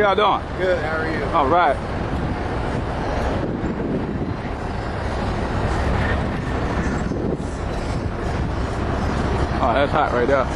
y'all doing? Good, how are you? All right. Oh, that's hot right there.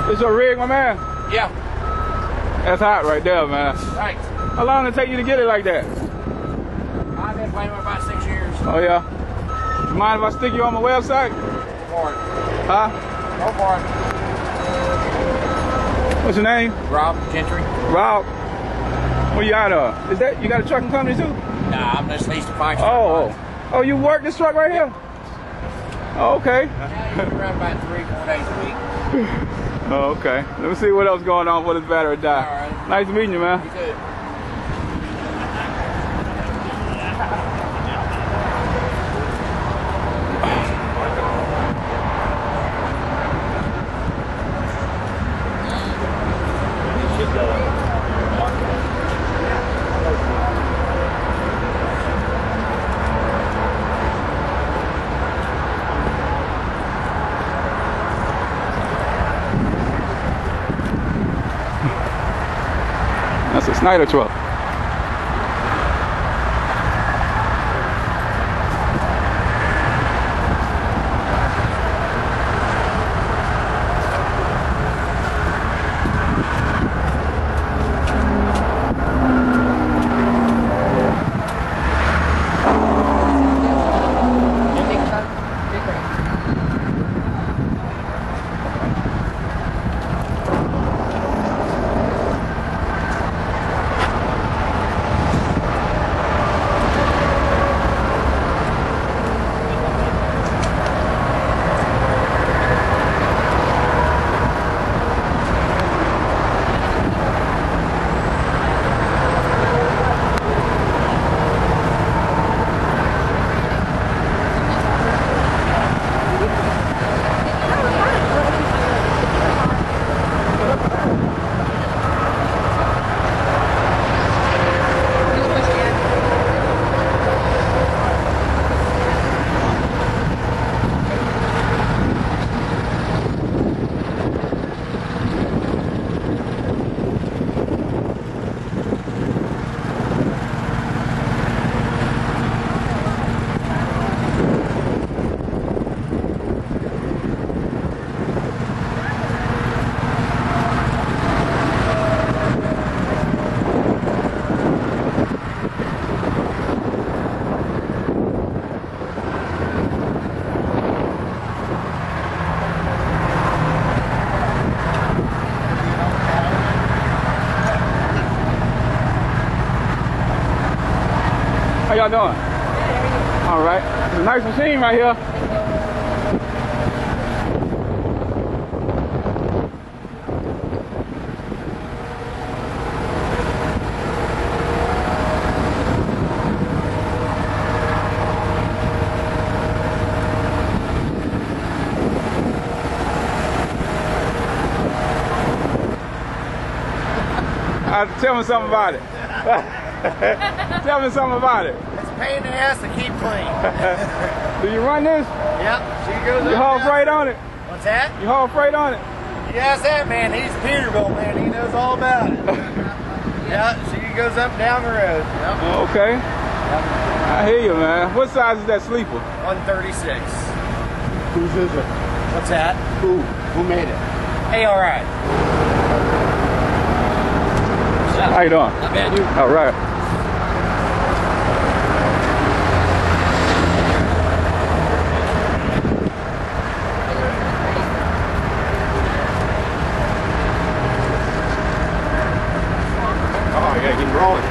It's your rig, my man? Yeah. That's hot right there, man. Thanks. How long did it take you to get it like that? I've been playing with about 6 years. Oh, yeah? You mind if I stick you on my website? Go for it. Huh? Go for it. What's your name? Rob Gentry. Rob. Where you out of? Is that, you got a trucking company too? Nah, I'm just leased a fire truck. Oh, you work this truck right here? Oh, okay. Yeah, you can run about 3-4 days a week. Oh, okay. Let me see what else going on before this battery die. All right. Nice meeting you, man. You too. That's a Snyder truck. How y'all doing? All right. It's a nice machine right here. Tell me something about it. Tell me something about it. It's a pain in the ass to keep clean. Do you run this? Yep. She goes You up haul down. freight on it? What's that? You haul freight on it? You ask that man. He's Peterbilt man. He knows all about it. Yeah. She goes up and down the road. Yep. Okay. Yep. I hear you, man. What size is that sleeper? 136. Whose is it? What's that? Who made it? Hey, all right. How you doing? Not bad, you. All right. Oh, I gotta keep rolling.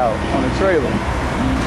out on the trailer.